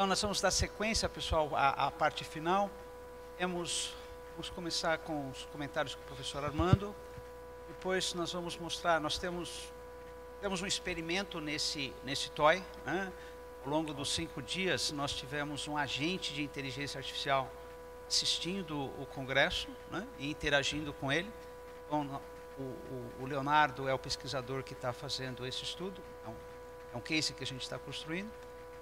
nós vamos dar sequência, pessoal, à parte final. Vamos começar com os comentários com o professor Armando. Depois nós vamos mostrar, nós temos um experimento nesse toy, né? Ao longo dos 5 dias, nós tivemos um agente de inteligência artificial assistindo o congresso, né? E interagindo com ele. Então, o Leonardo é o pesquisador que está fazendo esse estudo, é um case que a gente está construindo.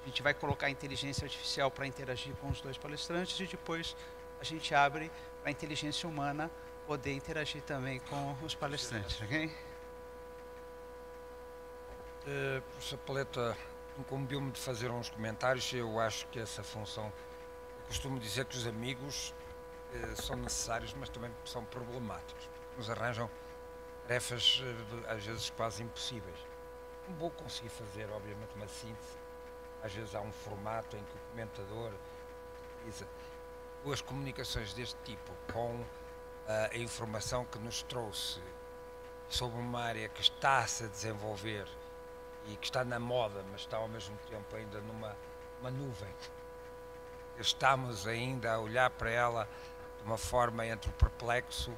A gente vai colocar a inteligência artificial para interagir com os 2 palestrantes e depois a gente abre para a inteligência humana poder interagir também com os palestrantes, ok? Professor Paleta incumbiu-me de fazer uns comentários. Eu acho que essa função, eu costumo dizer que os amigos são necessários, mas também são problemáticos, porque nos arranjam tarefas às vezes quase impossíveis. Não vou conseguir fazer, obviamente, uma síntese. Às vezes há um formato em que o comentador utiliza duas comunicações deste tipo com a informação que nos trouxe sobre uma área que está-se a desenvolver e que está na moda, mas está ao mesmo tempo ainda numa nuvem. Estamos ainda a olhar para ela de uma forma entre o perplexo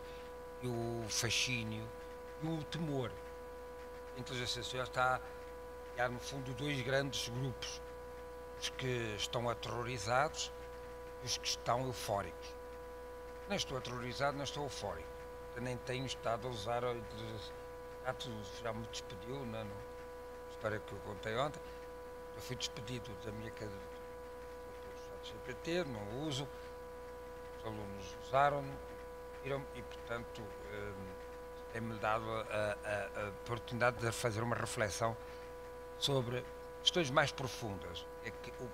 e o fascínio e o temor. A inteligência artificial está a criar, no fundo, 2 grandes grupos: os que estão aterrorizados e os que estão eufóricos. Nem estou aterrorizado, nem estou eufórico. Eu nem tenho estado a usar a inteligência. Já me despediu na história que eu contei ontem. Eu fui despedido da minha cadeira pelo ChatGPT, não uso. Os alunos usaram-no, viram e, portanto, tem-me dado a oportunidade de fazer uma reflexão sobre questões mais profundas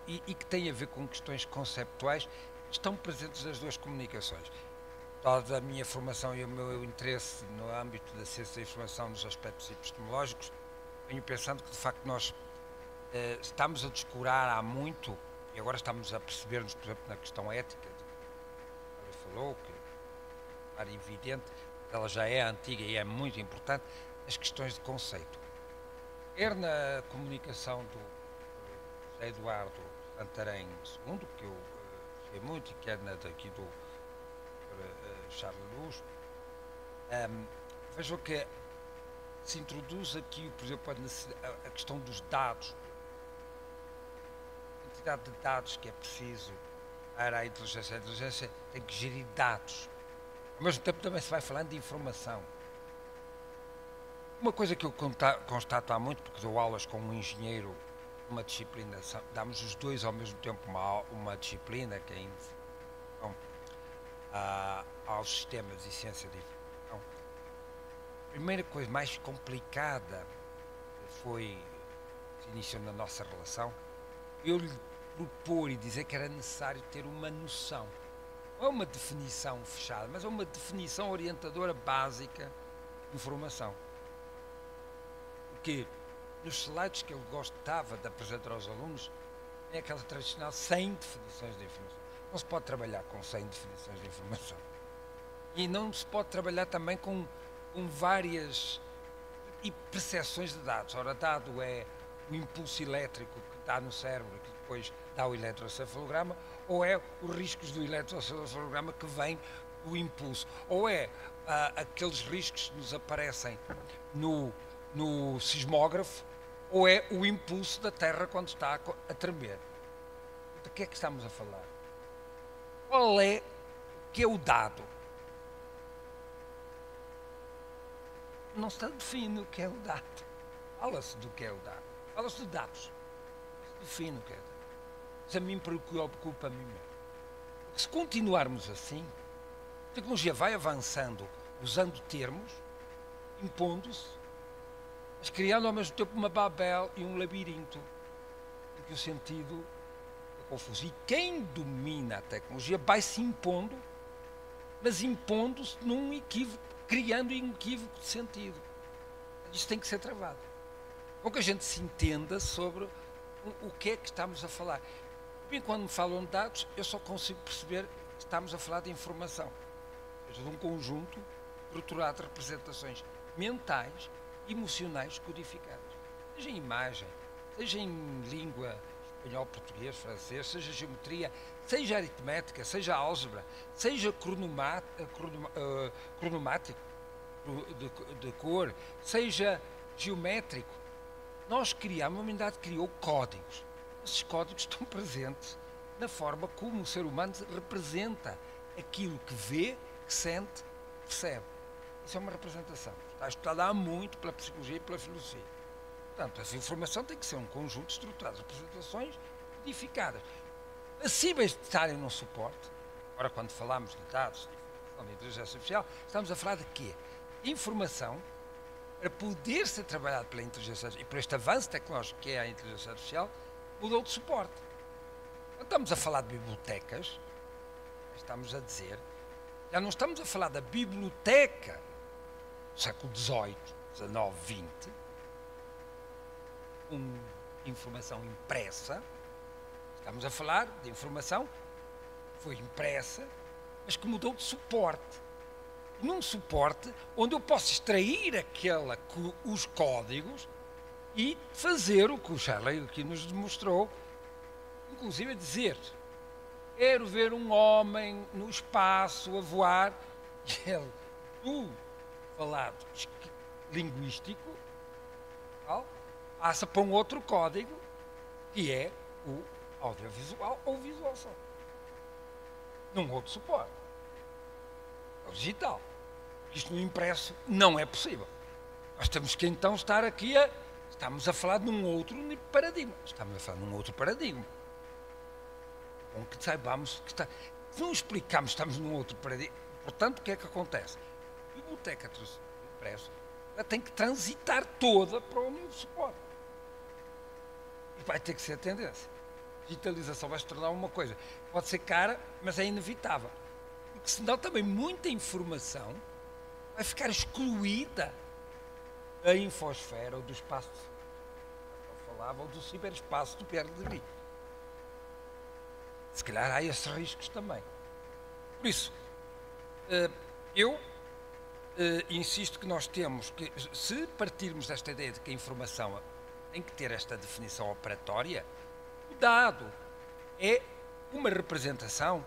e que têm a ver com questões conceptuais que estão presentes nas 2 comunicações. Toda a minha formação e o meu interesse no âmbito da ciência da informação nos aspectos epistemológicos, venho pensando que, de facto, nós estamos a descurar há muito, e agora estamos a perceber-nos, por exemplo, na questão ética, que ela falou, que é evidente, ela já é antiga e é muito importante, as questões de conceito. Quer na comunicação do José Eduardo Santarém II, que eu sei muito, e quer na daqui do Charles Luz, vejam que se introduz aqui, por exemplo, a questão dos dados, a quantidade de dados que é preciso para a inteligência. A inteligência tem que gerir dados. Ao mesmo tempo também se vai falando de informação. Uma coisa que eu constato há muito, porque dou aulas com um engenheiro numa disciplina, damos os 2 ao mesmo tempo uma disciplina que é introdução aos sistemas e ciência da informação. A primeira coisa mais complicada se iniciou na nossa relação, eu lhe propor e dizer que era necessário ter uma noção. Não é uma definição fechada, mas é uma definição orientadora básica de informação. Porque nos slides que ele gostava de apresentar aos alunos, é aquela tradicional 100 definições de informação. Não se pode trabalhar com 100 definições de informação. E não se pode trabalhar também com várias percepções de dados. Ora, dado é o impulso elétrico que está no cérebro, que depois dá o eletroencefalograma, ou é os riscos do eletroencefalograma que vem do impulso, ou é aqueles riscos que nos aparecem no sismógrafo, ou é o impulso da Terra quando está a tremer. De que é que estamos a falar? Qual é que é o dado? Não se define o que é o dado. Fala-se do que é o dado. Fala-se de dados. Se define o que é o dado. Isso a mim preocupa a mim mesmo. Porque se continuarmos assim, a tecnologia vai avançando, usando termos, impondo-se, mas criando ao mesmo tempo uma Babel e um labirinto, em que o sentido é confuso. E quem domina a tecnologia vai se impondo, mas impondo-se num equívoco, criando um equívoco de sentido. Isto tem que ser travado. Com que a gente se entenda sobre o que é que estamos a falar. Bem, quando me falam de dados, eu só consigo perceber que estamos a falar de informação. Ou seja, de um conjunto estruturado de representações mentais, emocionais codificadas. Seja em imagem, seja em língua espanhol, português, francês, seja geometria, seja aritmética, seja álgebra, seja cronomático de cor, seja geométrico. Nós criamos, a humanidade criou códigos. Esses códigos estão presentes na forma como o ser humano representa aquilo que vê, que sente, percebe. Isso é uma representação. Está estudada há muito pela psicologia e pela filosofia. Portanto, essa informação tem que ser um conjunto estruturado de representações codificadas. Acima de estarem num suporte, agora quando falamos de dados, de informação, de inteligência artificial, estamos a falar de quê? Informação para poder ser trabalhado pela inteligência artificial e por este avanço tecnológico que é a inteligência artificial, mudou de suporte. Quando estamos a falar de bibliotecas, estamos a dizer, já não estamos a falar da biblioteca do século XVIII, XIX, XX, com informação impressa. Estamos a falar de informação que foi impressa, mas que mudou de suporte. Num suporte onde eu posso extrair os códigos e fazer o que o Charlie aqui nos demonstrou, inclusive a dizer: quero ver um homem no espaço a voar, e ele, do falado linguístico, passa para um outro código, que é o audiovisual ou visual só. Num outro suporte. É o digital. Isto no impresso não é possível. Nós temos que então estar aqui estamos a falar de um outro paradigma. Estamos a falar de um outro paradigma. Bom que saibamos que está. Se não explicamos, estamos num outro paradigma. Portanto, o que é que acontece? A biblioteca impressa, ela tem que transitar toda para o novo suporte. E vai ter que ser a tendência. A digitalização vai se tornar uma coisa. Pode ser cara, mas é inevitável. Porque senão também muita informação vai ficar excluída da infosfera ou do espaço que eu falava, ou do ciberespaço do Pierre Levy. Se calhar há esses riscos também. Por isso, eu insisto que nós temos que, se partirmos desta ideia de que a informação tem que ter esta definição operatória, o dado é uma representação,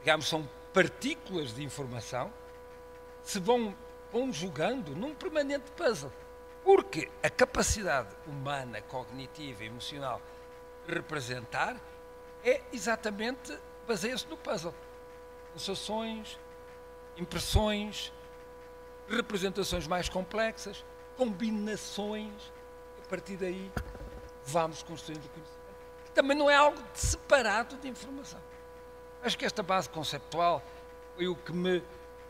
digamos, são partículas de informação, se vão conjugando num permanente puzzle. Porque a capacidade humana, cognitiva e emocional de representar é exatamente, baseia-se no puzzle. Sensações, impressões, representações mais complexas, combinações, e a partir daí vamos construindo o conhecimento. Que também não é algo separado de informação. Acho que esta base conceptual foi o que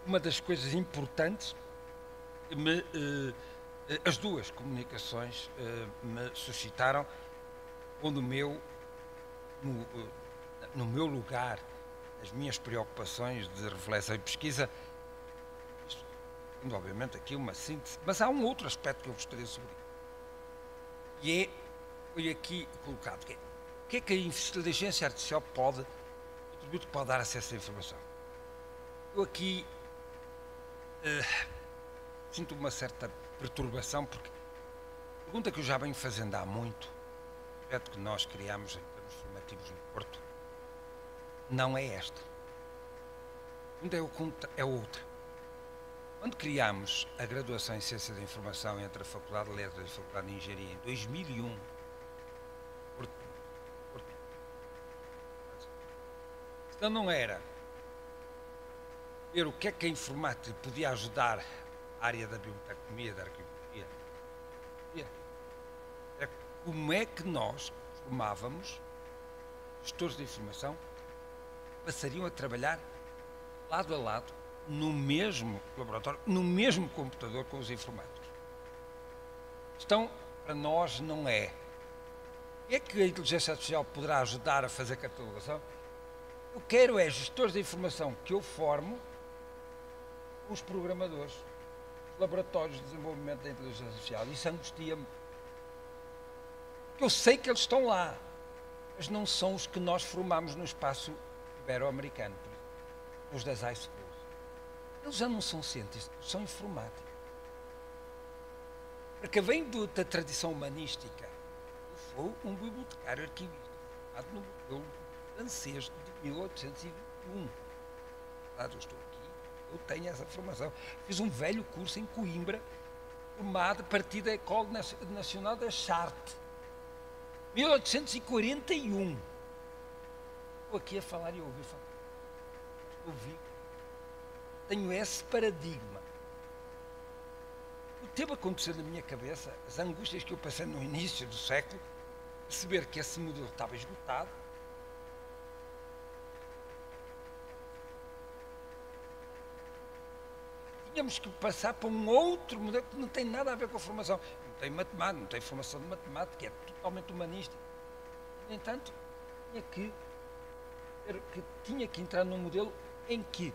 uma das coisas importantes que as duas comunicações me suscitaram, onde no meu lugar, as minhas preocupações de reflexão e pesquisa, obviamente aqui uma síntese, mas há um outro aspecto que eu gostaria de sublinhar. E foi aqui colocado, que é, o que é que a inteligência artificial pode, o contributo que pode dar acesso à informação? Eu aqui sinto uma certa perturbação, porque a pergunta que eu já venho fazendo há muito, o projeto que nós criamos em termos formativos no Porto, não é esta. A pergunta é outra. Quando criámos a graduação em Ciência da Informação entre a Faculdade de Letras e a Faculdade de Engenharia em 2001, então não era ver o que é que a informática podia ajudar a área da biblioteconomia, da arqueologia. É como é que nós formávamos gestores de informação que passariam a trabalhar lado a lado no mesmo laboratório, no mesmo computador com os informáticos. Então, para nós não é. O que é que a inteligência artificial poderá ajudar a fazer a catalogação? Eu quero é gestores de informação que eu formo os programadores, os laboratórios de desenvolvimento da inteligência artificial. Isso angustia-me. Porque eu sei que eles estão lá, mas não são os que nós formamos no espaço ibero-americano, os das high schools. Eles já não são cientistas, são informáticos. Porque vem da tradição humanística, o foi um bibliotecário arquivista, formado no modelo francês de 1821. Claro, eu estou aqui, eu tenho essa formação. Fiz um velho curso em Coimbra, formado a partir da École Nationale des Chartes, 1841. Estou aqui a falar e ouvi falar. Ouvi. Tenho esse paradigma. O que teve a acontecer na minha cabeça, as angústias que eu passei no início do século, perceber que esse modelo estava esgotado, tínhamos que passar para um outro modelo que não tem nada a ver com a formação. Não tem matemática, não tem formação de matemática, é totalmente humanística. No entanto, tinha que entrar num modelo em que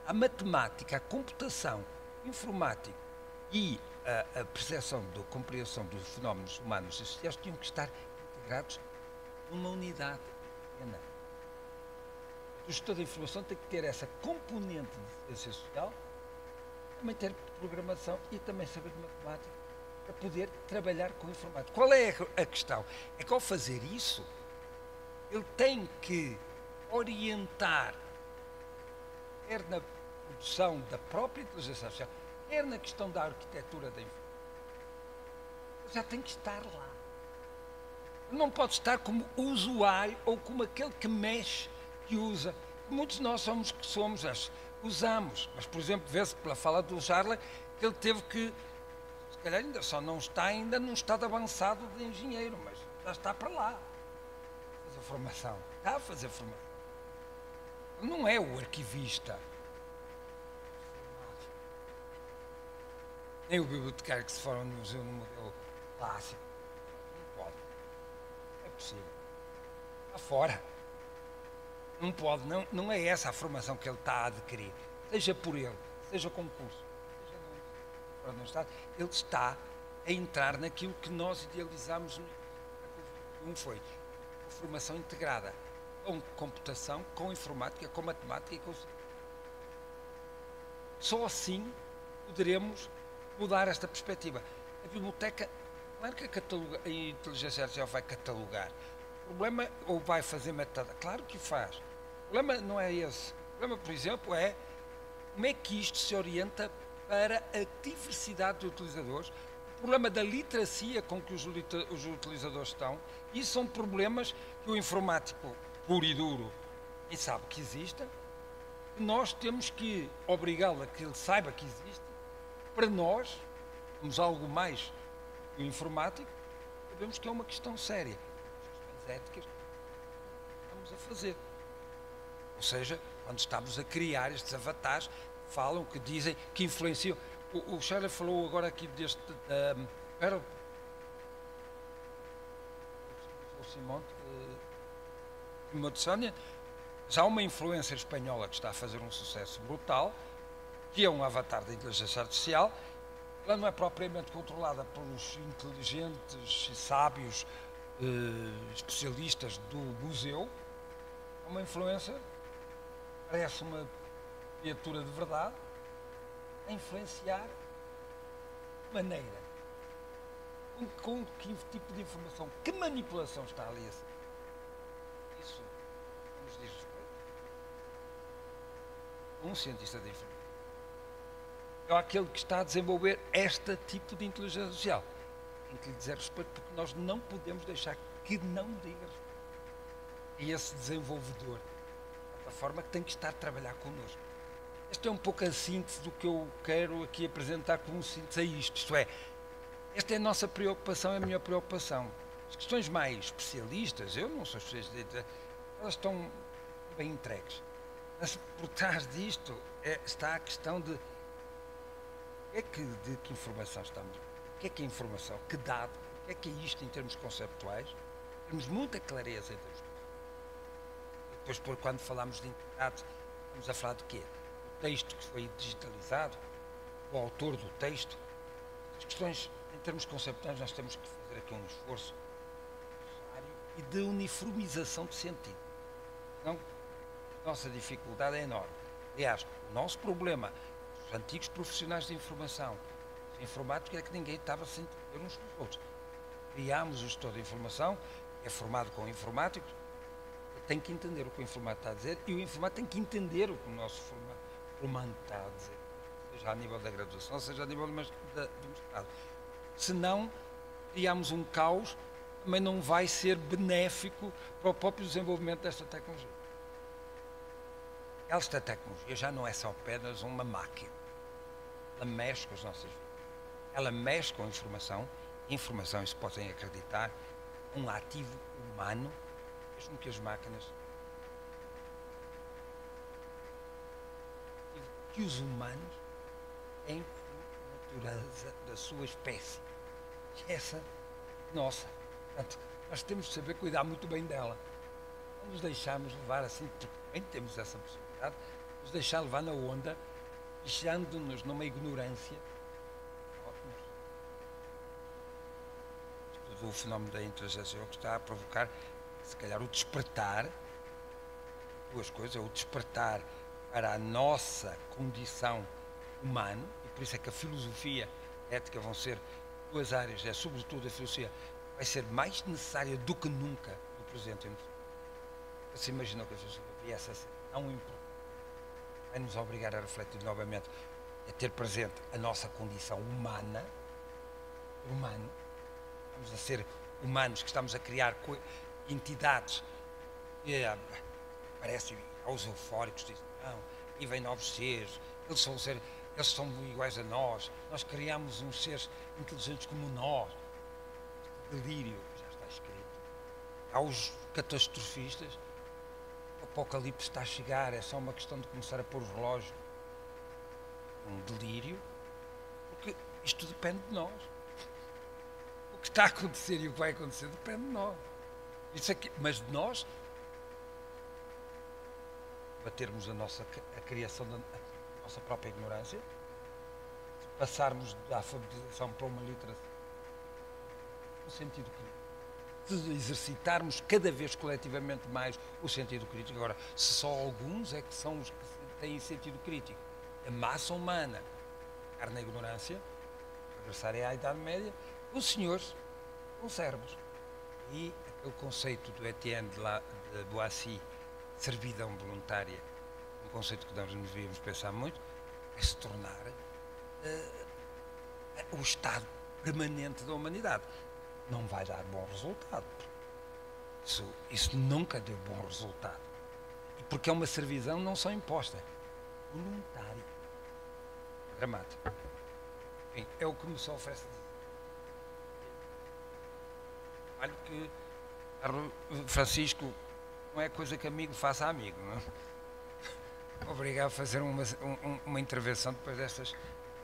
a matemática, a computação, a informática e a percepção da compreensão dos fenómenos humanos e sociais tinham que estar integrados numa unidade pequena. O gestor da informação tem que ter essa componente de ciência social, também ter programação e também saber de matemática para poder trabalhar com informática. Qual é a questão? É que ao fazer isso, ele tem que orientar, quer na produção da própria inteligência artificial, quer na questão da arquitetura da informação. Ele já tem que estar lá. Ele não pode estar como usuário ou como aquele que mexe, que usa. Muitos de nós usamos, mas, por exemplo, vê-se pela fala do Charles que ele teve que, se calhar ainda só não está ainda num estado avançado de engenheiro, mas já está para lá. Fazer formação. Está a fazer formação. Não é o arquivista. Nem o bibliotecário que se forma no museu no modelo clássico. Não pode. Não é possível. Está fora. Não pode, não é essa a formação que ele está a adquirir. Seja por ele, seja com curso, seja fora do Estado, ele está a entrar naquilo que nós idealizamos no foi a formação integrada com computação, com informática, com matemática e com... Só assim poderemos mudar esta perspectiva. A biblioteca, claro que a inteligência artificial vai catalogar. O problema, ou vai fazer metadata, claro que faz. O problema não é esse. O problema, por exemplo, é como é que isto se orienta para a diversidade de utilizadores, o problema da literacia com que os utilizadores estão. Isso são problemas que o informático puro e duro nem sabe que existem, que nós temos que obrigá-lo a que ele saiba que existe. Para nós, somos algo mais que o informático, sabemos que é uma questão séria. As questões éticas estamos a fazer. Ou seja, quando estamos a criar estes avatares, falam, que dizem, que influenciam. O Charles falou agora aqui deste... o Simão de Sónia, já há uma influencer espanhola que está a fazer um sucesso brutal, que é um avatar da inteligência artificial. Ela não é propriamente controlada pelos inteligentes e sábios especialistas do museu. É uma influencer, parece uma criatura de verdade, a influenciar de maneira. Com que tipo de informação, que manipulação está ali a ser? Isso nos diz respeito. Um cientista de informação. É aquele que está a desenvolver este tipo de inteligência artificial. Tem que lhe dizer respeito, porque nós não podemos deixar que não diga respeito. E esse desenvolvedor, de certa forma, que tem que estar a trabalhar connosco. Esta é um pouco a síntese do que eu quero aqui apresentar como síntese a isto. Isto é, esta é a nossa preocupação, é a minha preocupação. As questões mais especialistas, eu não sou especialista, elas estão bem entregues. Mas por trás disto está a questão de que informação estamos? O que é informação? Que dado? O que é isto em termos conceptuais? Temos muita clareza em termos conceptuais. Depois, quando falamos de integrados, estamos a falar de quê? O texto que foi digitalizado, o autor do texto. As questões, em termos conceptuais, nós temos que fazer aqui um esforço necessário e de uniformização de sentido. Não, a nossa dificuldade é enorme. Aliás, o nosso problema, os antigos profissionais de informação, os informáticos, é que ninguém estava a se entender uns com os outros. criamos o gestor de informação, é formado com informáticos, tem que entender o que o informático está a dizer e o informático tem que entender o que o nosso formando está a dizer, seja a nível da graduação, seja a nível do mestrado. Se não, criamos um caos, também não vai ser benéfico para o próprio desenvolvimento desta tecnologia. Esta tecnologia já não é só apenas uma máquina. Ela mexe com as nossas vidas. Ela mexe com a informação. Informação, isso podem acreditar, um ativo humano, mesmo que as máquinas, que os humanos têm por natureza da sua espécie. E essa, nossa. Portanto, nós temos de saber cuidar muito bem dela. Não nos deixarmos levar assim, também temos essa possibilidade, nos deixar levar na onda, deixando-nos numa ignorância. O fenómeno da inteligência é o que está a provocar, se calhar, o despertar, duas coisas, o despertar para a nossa condição humana, e por isso é que a filosofia e a ética vão ser duas áreas, sobretudo a filosofia, vai ser mais necessária do que nunca no presente. Você imaginou que a filosofia viesse a ser tão importante, vai nos obrigar a refletir novamente, a ter presente a nossa condição humana, estamos a ser humanos, que estamos a criar entidades que parecem aos eufóricos, dizem, não, e vem novos seres, eles são iguais a nós criamos uns seres inteligentes como nós. Este delírio já está escrito. Há os catastrofistas, o apocalipse está a chegar, é só uma questão de começar a pôr o relógio. Um delírio, porque isto depende de nós. O que está a acontecer e o que vai acontecer depende de nós. Isso aqui, mas de nós batermos a criação da nossa própria ignorância, passarmos da alfabetização para uma literacia no sentido crítico, de exercitarmos cada vez coletivamente mais o sentido crítico. Agora, se só alguns é que são os que têm sentido crítico, a massa humana, carne na ignorância, regressarem à Idade Média, os senhores com cérebros. E aquele conceito do Etienne de Boissy, servidão voluntária, um conceito que nós nos devíamos pensar muito, é se tornar o estado permanente da humanidade. Não vai dar bom resultado. Isso nunca deu bom resultado. E porque é uma servidão não só imposta, voluntária. Dramático. Bem, é o que me se oferece. Olha que Francisco não é coisa que amigo faça a amigo, não é? Obrigado a fazer uma intervenção depois destas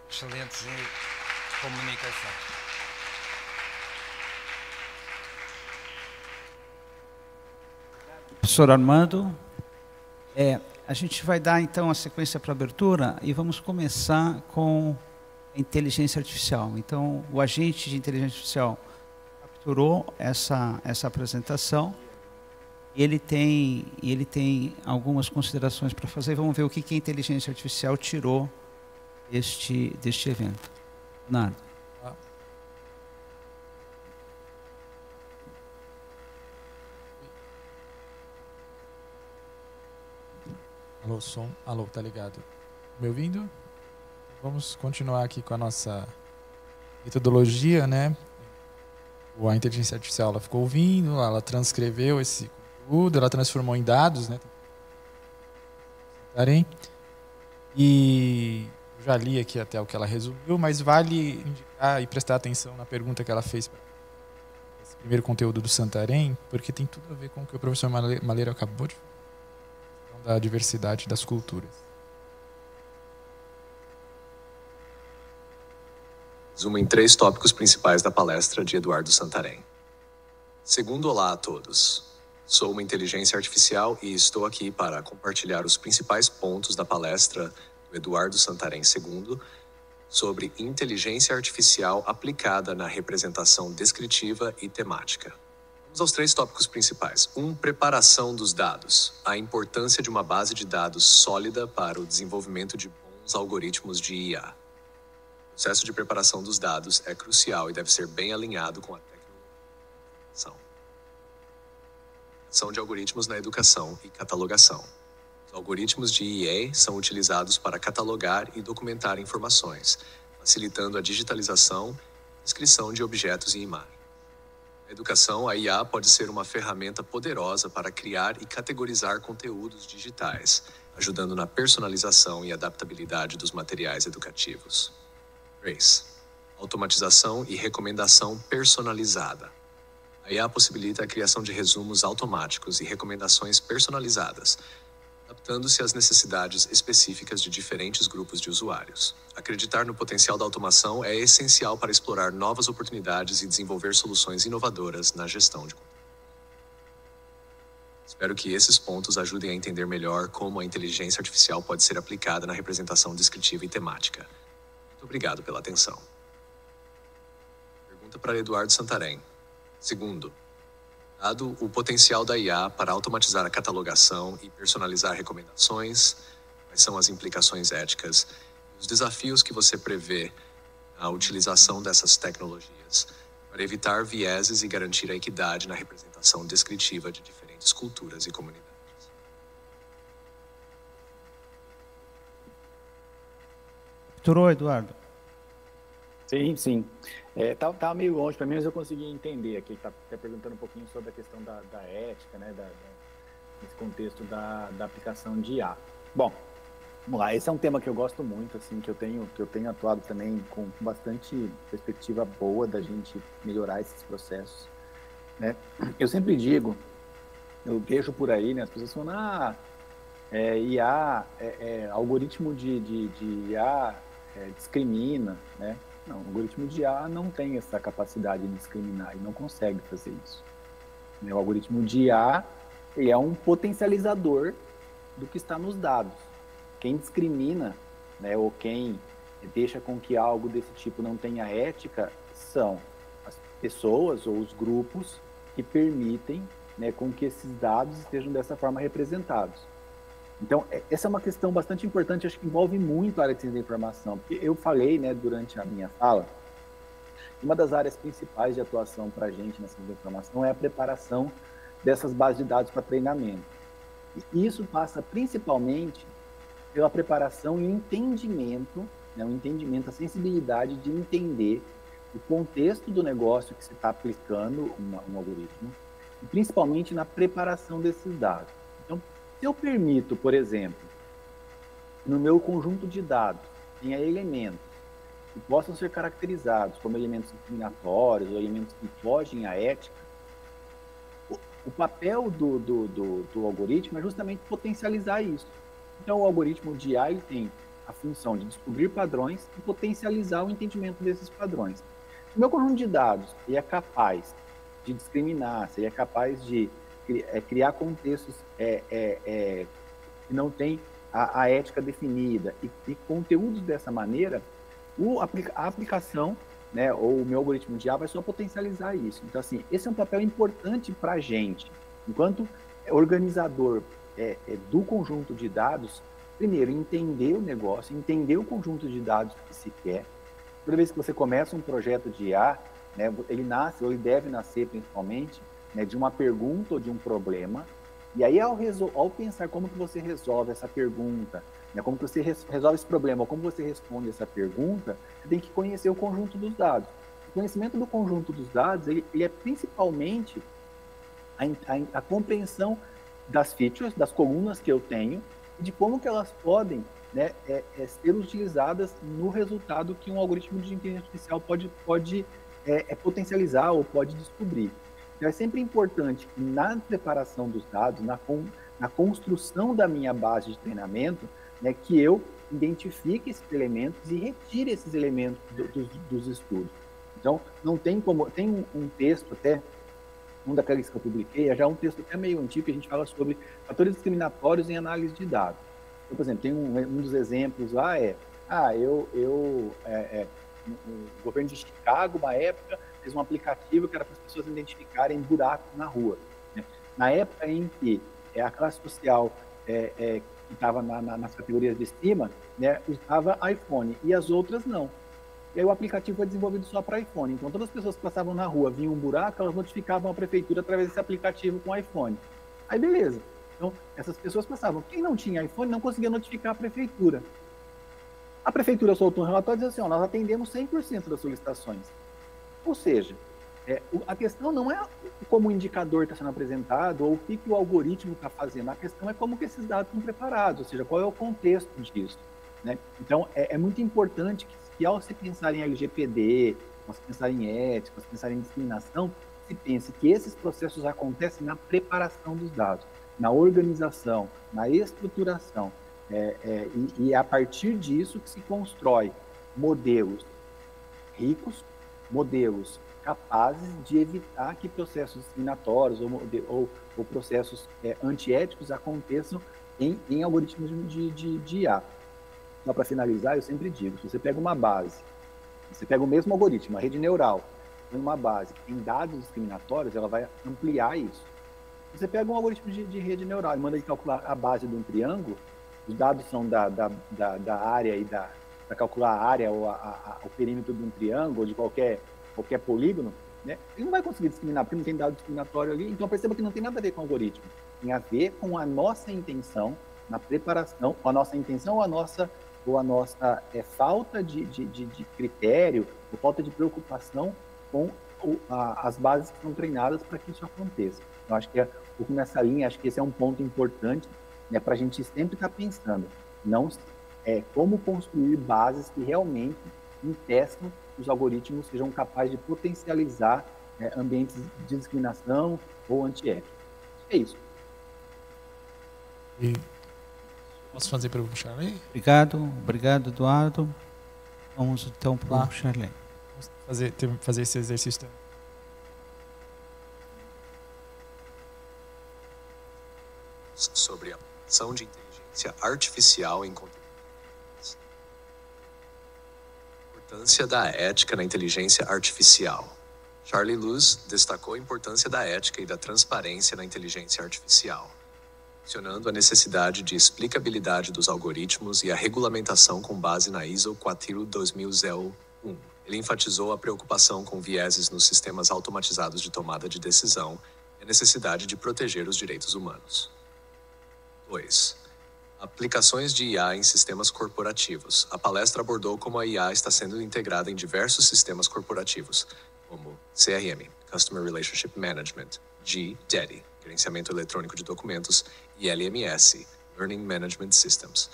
excelentes comunicações. Professor Armando, a gente vai dar então a sequência para a abertura e vamos começar com a inteligência artificial. Então, o agente de inteligência artificial capturou essa apresentação e ele tem algumas considerações para fazer. Vamos ver o que a inteligência artificial tirou deste evento. Leonardo. Alô, som. Alô, tá ligado? Me ouvindo? Vamos continuar aqui com a nossa metodologia, né? A inteligência artificial, ela ficou ouvindo, ela transcreveu esse conteúdo, ela transformou em dados, né? E eu já li aqui até o que ela resumiu, mas vale indicar e prestar atenção na pergunta que ela fez para esse primeiro conteúdo do Santarém, porque tem tudo a ver com o que o professor Maleiro acabou de falar, da diversidade das culturas. Resumo em 3 tópicos principais da palestra de Eduardo Santarém. Segundo, olá a todos. Sou uma inteligência artificial e estou aqui para compartilhar os principais pontos da palestra do Eduardo Santarém II sobre inteligência artificial aplicada na representação descritiva e temática. Vamos aos 3 tópicos principais. 1. Preparação dos dados. A importância de uma base de dados sólida para o desenvolvimento de bons algoritmos de IA. O processo de preparação dos dados é crucial e deve ser bem alinhado com a tecnologia informação. Ação de algoritmos na educação e catalogação. Os algoritmos de IA são utilizados para catalogar e documentar informações, facilitando a digitalização e descrição de objetos e imagens. Na educação, a IA pode ser uma ferramenta poderosa para criar e categorizar conteúdos digitais, ajudando na personalização e adaptabilidade dos materiais educativos. 3. Automatização e recomendação personalizada. A IA possibilita a criação de resumos automáticos e recomendações personalizadas, adaptando-se às necessidades específicas de diferentes grupos de usuários. Acreditar no potencial da automação é essencial para explorar novas oportunidades e desenvolver soluções inovadoras na gestão de conteúdo. Espero que esses pontos ajudem a entender melhor como a inteligência artificial pode ser aplicada na representação descritiva e temática. Muito obrigado pela atenção. Pergunta para Eduardo Santarém. Segundo, dado o potencial da IA para automatizar a catalogação e personalizar recomendações, quais são as implicações éticas e os desafios que você prevê na utilização dessas tecnologias para evitar vieses e garantir a equidade na representação descritiva de diferentes culturas e comunidades? Capturou, Eduardo? Sim. Tá meio longe para mim, mas eu consegui entender aqui. Tá perguntando um pouquinho sobre a questão da ética, né, nesse contexto da aplicação de IA. Bom, vamos lá. Esse é um tema que eu gosto muito, assim, que eu tenho atuado também com bastante perspectiva boa da gente melhorar esses processos, né? Eu sempre digo, eu vejo por aí, né, as pessoas falando, IA, algoritmo de IA discrimina, né? Não, o algoritmo de IA não tem essa capacidade de discriminar e não consegue fazer isso. O algoritmo de IA, ele é um potencializador do que está nos dados. Quem discrimina, né, ou quem deixa com que algo desse tipo não tenha ética são as pessoas ou os grupos que permitem, né, com que esses dados estejam dessa forma representados. Então, essa é uma questão bastante importante, acho que envolve muito a área de ciência da informação, porque eu falei, né, durante a minha fala, uma das áreas principais de atuação para a gente na ciência da informação é a preparação dessas bases de dados para treinamento. E isso passa principalmente pela preparação e o entendimento, né, a sensibilidade de entender o contexto do negócio que se está aplicando um algoritmo, e principalmente na preparação desses dados. Então, se eu permito, por exemplo, no meu conjunto de dados, tenha elementos que possam ser caracterizados como elementos discriminatórios ou elementos que fogem à ética, o papel do algoritmo é justamente potencializar isso. Então, o algoritmo de IA ele tem a função de descobrir padrões e potencializar o entendimento desses padrões. Se o meu conjunto de dados ele é capaz de discriminar, se ele é capaz de criar contextos que não tem a ética definida e conteúdos dessa maneira, a aplicação, né, ou o meu algoritmo de IA vai só potencializar isso. Então, assim, esse é um papel importante para a gente, enquanto organizador do conjunto de dados, primeiro, entender o negócio, entender o conjunto de dados que se quer. Toda vez que você começa um projeto de IA, né, ele nasce, ou ele deve nascer principalmente, né, de uma pergunta ou de um problema, e aí ao pensar como que você resolve essa pergunta, né, como que você resolve esse problema, ou como você responde essa pergunta, você tem que conhecer o conjunto dos dados. O conhecimento do conjunto dos dados, ele é principalmente a compreensão das features, das colunas que eu tenho, e de como que elas podem, né, ser utilizadas no resultado que um algoritmo de inteligência artificial pode potencializar ou pode descobrir. Então, é sempre importante que na preparação dos dados, na construção da minha base de treinamento, né, que eu identifique esses elementos e retire esses elementos dos estudos. Então, não tem como... Tem um texto até, um daqueles que eu publiquei, já é um texto até meio antigo, que a gente fala sobre fatores discriminatórios em análise de dados. Então, por exemplo, tem um dos exemplos lá o governo de Chicago, uma época, fez um aplicativo que era para as pessoas identificarem buracos na rua, né? Na época em que a classe social que estava nas categorias de cima, né, usava iPhone e as outras não. E aí o aplicativo foi desenvolvido só para iPhone. Então todas as pessoas que passavam na rua, viam um buraco, elas notificavam a prefeitura através desse aplicativo com iPhone. Aí beleza. Então essas pessoas passavam. Quem não tinha iPhone não conseguia notificar a prefeitura. A prefeitura soltou um relatório dizendo assim, ó, nós atendemos 100% das solicitações. Ou seja, a questão não é como o indicador está sendo apresentado ou o que o algoritmo está fazendo. A questão é como que esses dados estão preparados, ou seja, qual é o contexto disso. Né? Então, é muito importante que ao se pensar em LGPD, ao se pensar em ética, ao se pensar em discriminação, se pense que esses processos acontecem na preparação dos dados, na organização, na estruturação. E é a partir disso que se constrói modelos ricos, modelos capazes de evitar que processos discriminatórios ou processos antiéticos aconteçam em algoritmos de IA. Só para finalizar, eu sempre digo, se você pega uma base, você pega o mesmo algoritmo, a rede neural, tem uma base que tem dados discriminatórios, ela vai ampliar isso. Você pega um algoritmo de rede neural e manda ele calcular a base de um triângulo, os dados são da área e para calcular a área ou o perímetro de um triângulo ou de qualquer polígono, né? Ele não vai conseguir discriminar, porque não tem dado discriminatório ali. Então perceba que não tem nada a ver com o algoritmo. Tem a ver com a nossa intenção na preparação, a nossa intenção ou a nossa falta de critério, ou falta de preocupação com as bases que são treinadas para que isso aconteça. Eu acho que nessa linha, acho que esse é um ponto importante, né, para a gente sempre estar pensando, como construir bases que realmente impeçam que os algoritmos sejam capazes de potencializar ambientes de discriminação ou antiética. É isso. E posso fazer para o Charlie? Obrigado, Eduardo. Vamos então para o Charlie. Vamos fazer esse exercício também. Sobre a aplicação de inteligência artificial em conteúdo. Importância da ética na inteligência artificial. Charlie Luz destacou a importância da ética e da transparência na inteligência artificial, mencionando a necessidade de explicabilidade dos algoritmos e a regulamentação com base na ISO 42001. Ele enfatizou a preocupação com vieses nos sistemas automatizados de tomada de decisão e a necessidade de proteger os direitos humanos. 2. Aplicações de IA em sistemas corporativos. A palestra abordou como a IA está sendo integrada em diversos sistemas corporativos, como CRM, Customer Relationship Management, GDEDI, Gerenciamento Eletrônico de Documentos, e LMS, Learning Management Systems.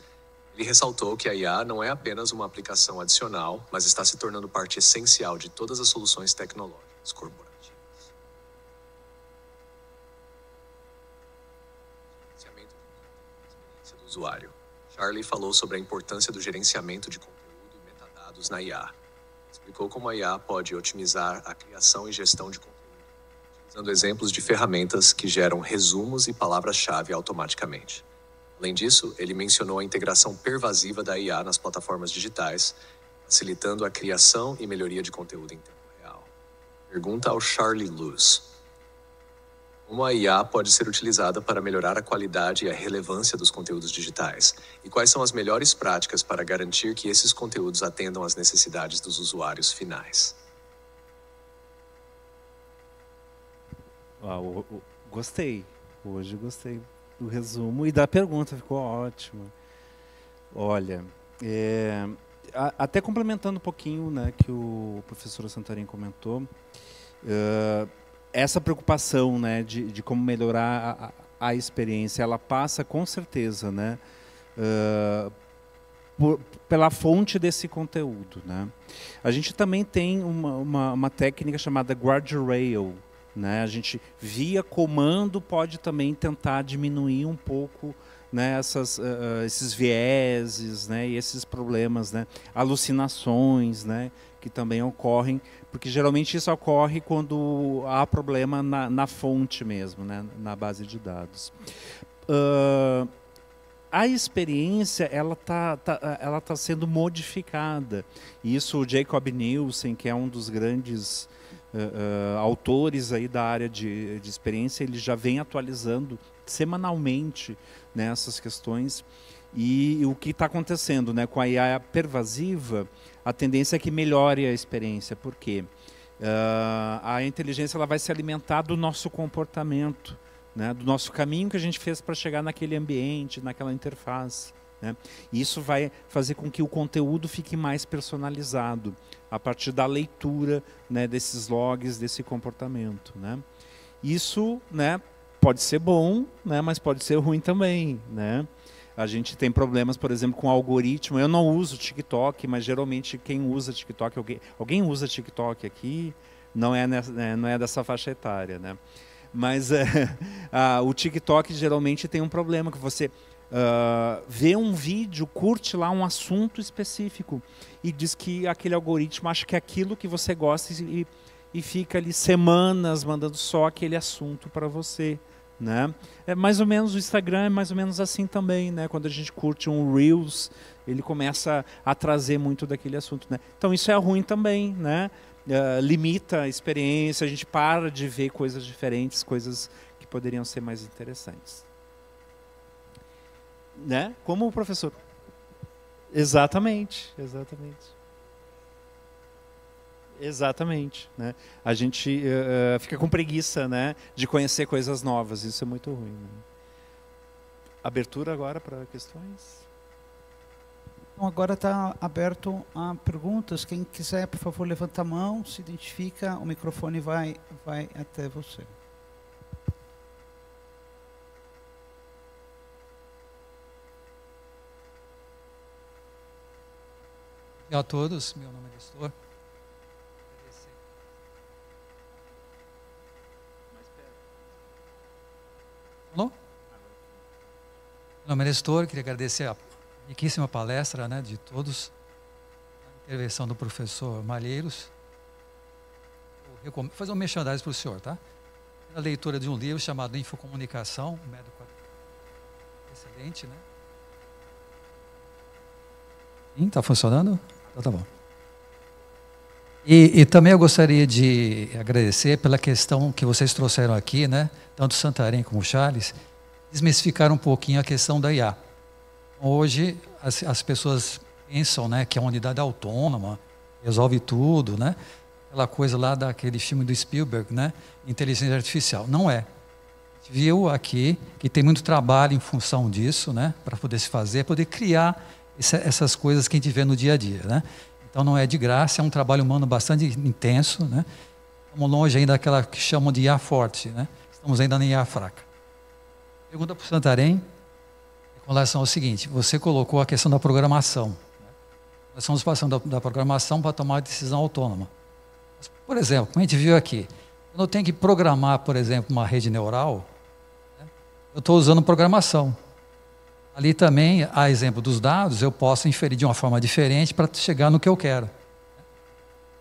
Ele ressaltou que a IA não é apenas uma aplicação adicional, mas está se tornando parte essencial de todas as soluções tecnológicas corporativas. Usuário. Charlie falou sobre a importância do gerenciamento de conteúdo e metadados na IA. Explicou como a IA pode otimizar a criação e gestão de conteúdo, utilizando exemplos de ferramentas que geram resumos e palavras-chave automaticamente. Além disso, ele mencionou a integração pervasiva da IA nas plataformas digitais, facilitando a criação e melhoria de conteúdo em tempo real. Pergunta ao Charlie Luz: como a IA pode ser utilizada para melhorar a qualidade e a relevância dos conteúdos digitais? E quais são as melhores práticas para garantir que esses conteúdos atendam às necessidades dos usuários finais? Gostei. Hoje gostei do resumo e da pergunta, ficou ótimo. Olha, até complementando um pouquinho, né, que o professor Santarém comentou, essa preocupação, né, de como melhorar a experiência, ela passa com certeza, né, pela fonte desse conteúdo, né. A gente também tem uma técnica chamada guardrail, né. A gente via comando pode também tentar diminuir um pouco, né, esses vieses, né, e esses problemas, né, alucinações, né, que também ocorrem, porque geralmente isso ocorre quando há problema na fonte mesmo, né, na base de dados. A experiência ela tá sendo modificada. Isso o Jacob Nielsen, que é um dos grandes autores aí da área de experiência, ele já vem atualizando semanalmente, né, essas questões. E o que está acontecendo, né, com a IA pervasiva, a tendência é que melhore a experiência. Por quê? A inteligência ela vai se alimentar do nosso comportamento, né? Do nosso caminho que a gente fez para chegar naquele ambiente, naquela interface, né? E isso vai fazer com que o conteúdo fique mais personalizado a partir da leitura, né, desses logs, desse comportamento, né? Isso, né, pode ser bom, né, mas pode ser ruim também, né? A gente tem problemas, por exemplo, com algoritmo. Eu não uso TikTok, mas geralmente quem usa TikTok, alguém usa TikTok aqui, não é dessa faixa etária, né? Mas o TikTok geralmente tem um problema, que você vê um vídeo, curte lá um assunto específico e diz que aquele algoritmo acha que é aquilo que você gosta e fica ali semanas mandando só aquele assunto para você, né? É mais ou menos, o Instagram é mais ou menos assim também, né? Quando a gente curte um Reels, ele começa a trazer muito daquele assunto, né? Então isso é ruim também, né? Limita a experiência, a gente para de ver coisas diferentes, coisas que poderiam ser mais interessantes, né? Como o professor. Exatamente. Exatamente, né? A gente fica com preguiça, né, de conhecer coisas novas. Isso é muito ruim, né? Abertura agora para questões. Então, agora está aberto a perguntas. Quem quiser, por favor, levanta a mão, se identifica, o microfone vai até você. Olá a todos, meu nome é Nestor. Alô? Meu nome é Nestor, queria agradecer a riquíssima palestra, né, de todos, a intervenção do professor Malheiros. Vou fazer um merchandising para o senhor, tá? A leitura de um livro chamado Infocomunicação, um método excelente, né? Está funcionando? Então tá bom. E também eu gostaria de agradecer pela questão que vocês trouxeram aqui, né? Tanto o Santarém como o Charles, desmistificaram um pouquinho a questão da IA. Hoje as pessoas pensam, né, que é uma unidade autônoma, resolve tudo, né? Aquela coisa lá daquele filme do Spielberg, né? Inteligência artificial. Não é. A gente viu aqui que tem muito trabalho em função disso, né? Para poder se fazer, poder criar essas coisas que a gente vê no dia a dia, né? Então não é de graça, é um trabalho humano bastante intenso, né? Estamos longe ainda daquela que chamam de IA forte, né? Estamos ainda na IA fraca. Pergunta para o Santarém, com relação ao seguinte: você colocou a questão da programação, né? Nós estamos passando da programação para tomar decisão autônoma. Mas, por exemplo, como a gente viu aqui, quando eu tenho que programar, por exemplo, uma rede neural, né, eu estou usando programação. Ali também, a exemplo dos dados, eu posso inferir de uma forma diferente para chegar no que eu quero.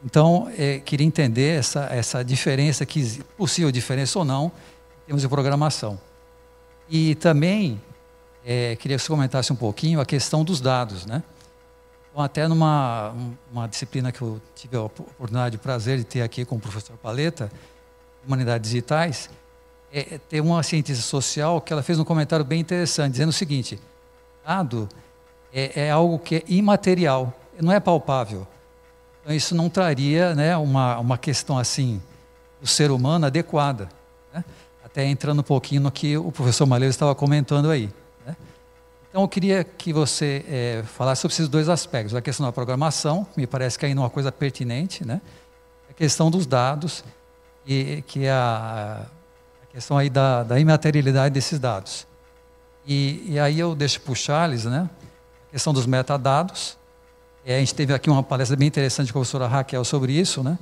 Então, queria entender essa diferença, possível diferença ou não, em termos de programação. E também, queria que você comentasse um pouquinho a questão dos dados, né? Então, até numa disciplina que eu tive a oportunidade, o prazer de ter aqui com o professor Paleta, Humanidades Digitais, tem uma cientista social que ela fez um comentário bem interessante, dizendo o seguinte: dado é algo que é imaterial, não é palpável. Então isso não traria, né, uma questão assim do ser humano adequada, né? Até entrando um pouquinho no que o professor Malheiros estava comentando aí, né? Então eu queria que você falasse sobre esses dois aspectos: a questão da programação, que me parece que ainda é uma coisa pertinente, né? A questão dos dados, que é a questão aí da imaterialidade desses dados. E aí eu deixo para o Charles, né, a questão dos metadados. A gente teve aqui uma palestra bem interessante com a professora Raquel sobre isso, né?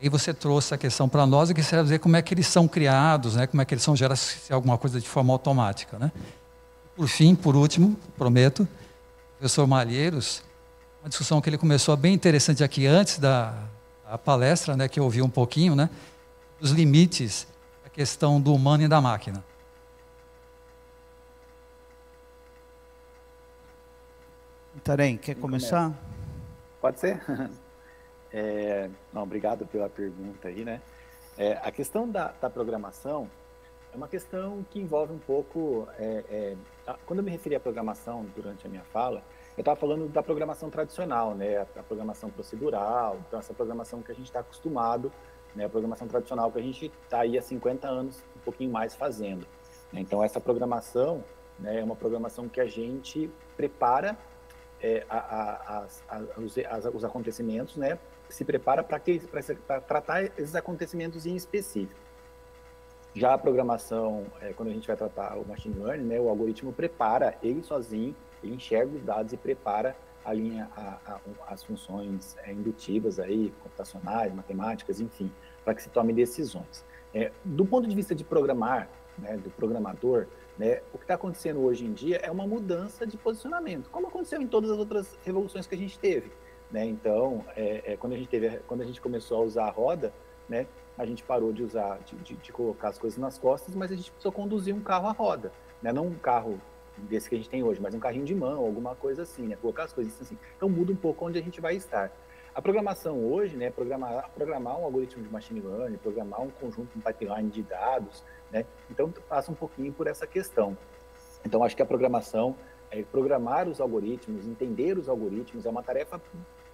E você trouxe a questão para nós e que queria dizer como é que eles são criados, né, como é que eles são gerados, se é alguma coisa de forma automática, né? Por fim, por último, prometo, o professor Malheiros, uma discussão que ele começou bem interessante aqui antes da palestra, né, que eu ouvi um pouquinho, né, dos limites, a questão do humano e da máquina. Tarém, quer começar? Pode ser? Não, obrigado pela pergunta aí, né? A questão da programação é uma questão que envolve um pouco... quando eu me referi à programação durante a minha fala, eu estava falando da programação tradicional, né? A programação procedural, então essa programação que a gente está acostumado, né? A programação tradicional que a gente está aí há 50 anos, um pouquinho mais fazendo. Então essa programação, né, é uma programação que a gente prepara os acontecimentos, né? Se prepara para tratar esses acontecimentos em específico. Já a programação, quando a gente vai tratar o machine learning, né, o algoritmo prepara ele sozinho, ele enxerga os dados e prepara a linha, as funções indutivas aí, computacionais, matemáticas, enfim, para que se tome decisões. Do ponto de vista de programar, né, do programador, né, o que está acontecendo hoje em dia é uma mudança de posicionamento, como aconteceu em todas as outras revoluções que a gente teve. Né? Então, quando a gente começou a usar a roda, né, a gente parou de usar, de colocar as coisas nas costas, mas a gente precisou conduzir um carro à roda, né? Não um carro desse que a gente tem hoje, mas um carrinho de mão, alguma coisa assim, né? Colocar as coisas assim. Então muda um pouco onde a gente vai estar. A programação hoje, né, programar um algoritmo de machine learning, programar um conjunto, um pipeline de dados, né? Então passa um pouquinho por essa questão. Então acho que a programação, programar os algoritmos, entender os algoritmos é uma tarefa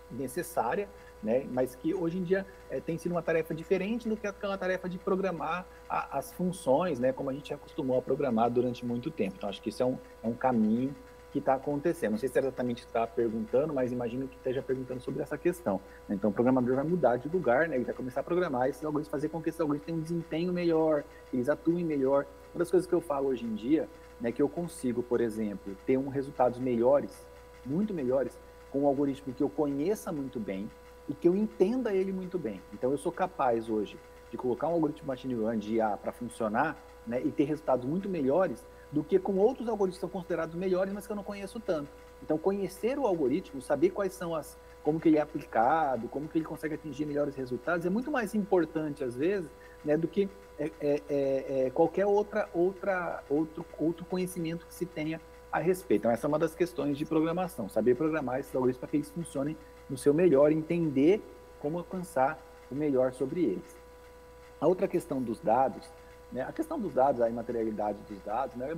necessária, né? Mas que hoje em dia tem sido uma tarefa diferente do que aquela tarefa de programar as funções, né? Como a gente acostumou a programar durante muito tempo. Então acho que isso é um caminho que está acontecendo. Não sei se é exatamente o que está perguntando, mas imagino que esteja perguntando sobre essa questão. Então o programador vai mudar de lugar, né? Ele vai começar a programar esses algoritmos, fazer com que esses algoritmos tenham um desempenho melhor, eles atuem melhor. Uma das coisas que eu falo hoje em dia, né, que eu consigo, por exemplo, ter resultados melhores, muito melhores, com um algoritmo que eu conheça muito bem e que eu entenda ele muito bem. Então, eu sou capaz hoje de colocar um algoritmo de machine learning de IA para funcionar, né, e ter resultados muito melhores do que com outros algoritmos que são considerados melhores, mas que eu não conheço tanto. Então, conhecer o algoritmo, saber quais são como que ele é aplicado, como que ele consegue atingir melhores resultados, é muito mais importante, às vezes, né, do que qualquer outro conhecimento que se tenha a respeito. Então, essa é uma das questões de programação, saber programar esses algoritmos para que eles funcionem no seu melhor, entender como alcançar o melhor sobre eles. A outra questão dos dados, né, a questão dos dados, a imaterialidade dos dados, né, é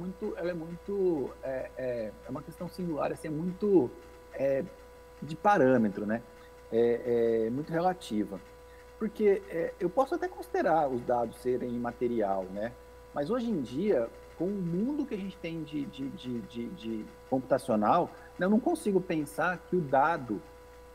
uma questão singular, assim, é muito de parâmetro, né, muito relativa. Porque eu posso até considerar os dados serem imaterial, né, mas hoje em dia, com o mundo que a gente tem de computacional, eu não consigo pensar que o dado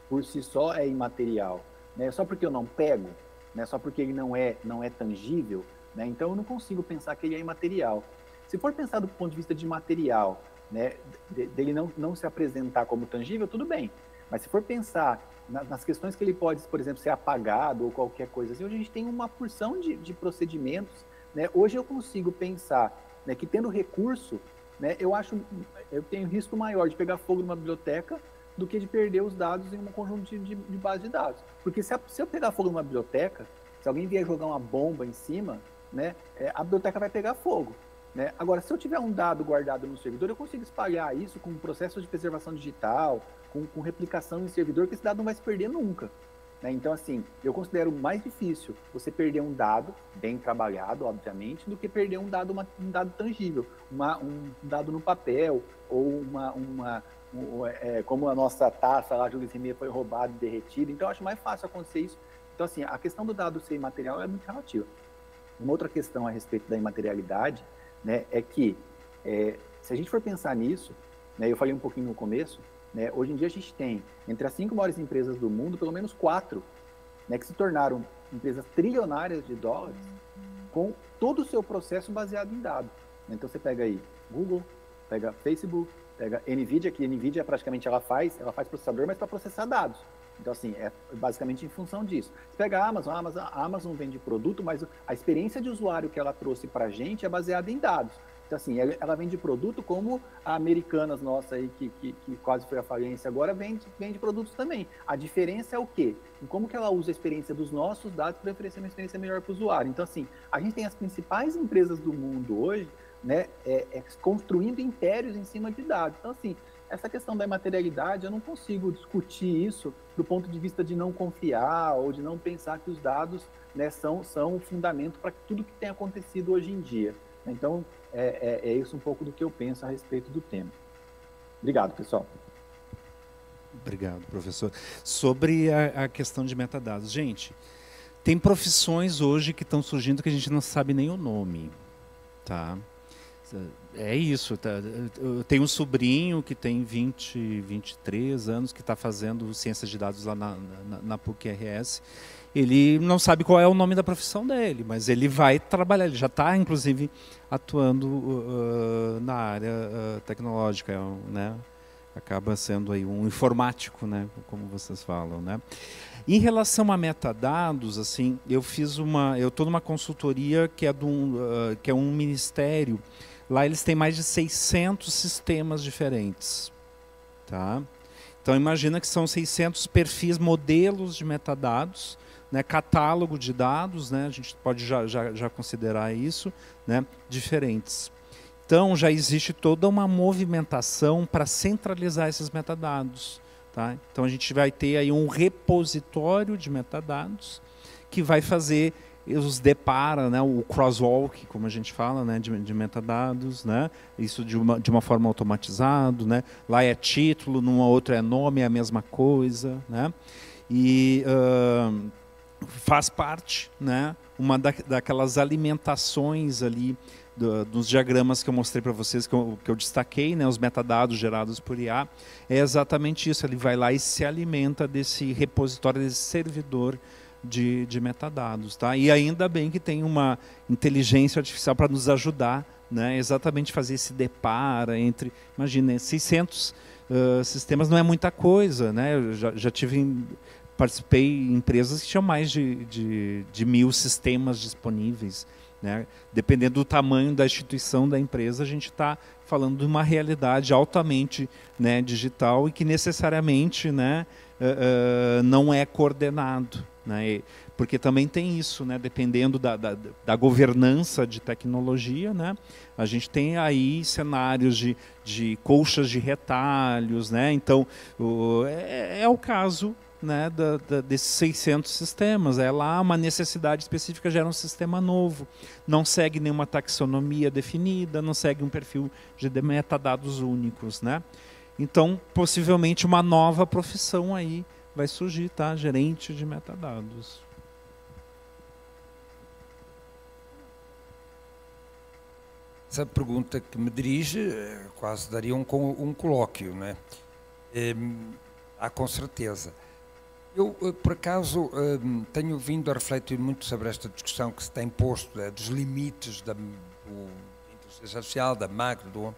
por si só é imaterial, né? Só porque eu não pego, né? Só porque ele não é tangível, né? Então eu não consigo pensar que ele é imaterial. Se for pensar do ponto de vista de material, né, dele não se apresentar como tangível, tudo bem. Mas se for pensar nas questões que ele pode, por exemplo, ser apagado ou qualquer coisa assim, hoje a gente tem uma porção de procedimentos, né? Hoje eu consigo pensar, né, que tendo recurso, né, eu tenho risco maior de pegar fogo numa biblioteca do que de perder os dados em um conjunto de base de dados. Porque se eu pegar fogo numa biblioteca, se alguém vier jogar uma bomba em cima, né, a biblioteca vai pegar fogo. Né? Agora, se eu tiver um dado guardado no servidor, eu consigo espalhar isso com um processo de preservação digital, com replicação em servidor, que esse dado não vai se perder nunca. Né? Então, assim, eu considero mais difícil você perder um dado, bem trabalhado, obviamente, do que perder um dado tangível, um dado no papel, ou como a nossa taça lá, Jules Rimet, foi roubada e derretida. Então, eu acho mais fácil acontecer isso. Então, assim, a questão do dado ser imaterial é muito relativa. Uma outra questão a respeito da imaterialidade, né, é que, se a gente for pensar nisso, né, eu falei um pouquinho no começo, né, hoje em dia a gente tem, entre as 5 maiores empresas do mundo, pelo menos 4, né, que se tornaram empresas trilionárias de dólares com todo o seu processo baseado em dados. Então você pega aí Google, pega Facebook, pega NVIDIA, que NVIDIA praticamente ela faz processador, mas para processar dados. Então, assim, é basicamente em função disso. Você pega a Amazon vende produto, mas a experiência de usuário que ela trouxe para a gente é baseada em dados. Então, assim, ela vende produto como a Americanas nossa aí, que quase foi à falência agora, vende produtos também. A diferença é o quê? Em como que ela usa a experiência dos nossos dados para oferecer uma experiência melhor para o usuário. Então, assim, a gente tem as principais empresas do mundo hoje, né, construindo impérios em cima de dados. Então, assim, essa questão da imaterialidade, eu não consigo discutir isso do ponto de vista de não confiar ou de não pensar que os dados, né, são o fundamento para tudo que tem acontecido hoje em dia. Então, é isso um pouco do que eu penso a respeito do tema. Obrigado, pessoal. Obrigado, professor. Sobre a questão de metadados. Gente, tem profissões hoje que estão surgindo que a gente não sabe nem o nome. Tá? É isso. Tá? Eu tenho um sobrinho que tem 23 anos, que está fazendo ciências de dados lá na PUC-RS. Ele não sabe qual é o nome da profissão dele, mas ele vai trabalhar, ele já está, inclusive, atuando na área tecnológica, né? Acaba sendo aí um informático, né? Como vocês falam, né? Em relação a metadados, assim, eu estou numa consultoria que é um ministério. Lá eles têm mais de 600 sistemas diferentes, tá? Então imagina que são 600 perfis, modelos de metadados, né, catálogo de dados, né, a gente pode já considerar isso, né, diferentes. Então já existe toda uma movimentação para centralizar esses metadados. Tá? Então a gente vai ter aí um repositório de metadados que vai fazer os depara, né, o crosswalk, como a gente fala, né, de metadados, né, isso de uma forma automatizada, né, lá é título, numa outra é nome, é a mesma coisa, né, e faz parte, né, daquelas alimentações ali dos diagramas que eu mostrei para vocês, que eu destaquei, né, os metadados gerados por IA, é exatamente isso, ele vai lá e se alimenta desse repositório, desse servidor de metadados. Tá? E ainda bem que tem uma inteligência artificial para nos ajudar, né, exatamente fazer esse depara entre, imagina, 600 sistemas não é muita coisa, né? Eu participei em empresas que tinham mais de 1000 sistemas disponíveis. Né? Dependendo do tamanho da instituição da empresa, a gente está falando de uma realidade altamente, né, digital e que necessariamente, né, não é coordenado. Né? Porque também tem isso, né, dependendo da governança de tecnologia, né, a gente tem aí cenários de colchas de retalhos. Né? Então, é o caso, né, desses 600 sistemas. É lá uma necessidade específica, gera um sistema novo. Não segue nenhuma taxonomia definida, não segue um perfil de metadados únicos. Né? Então, possivelmente, uma nova profissão aí vai surgir, tá? Gerente de metadados. Essa pergunta que me dirige quase daria um colóquio, né? Há com certeza. Eu, por acaso, tenho vindo a refletir muito sobre esta discussão que se tem posto, dos limites da inteligência artificial, da máquina, do homem.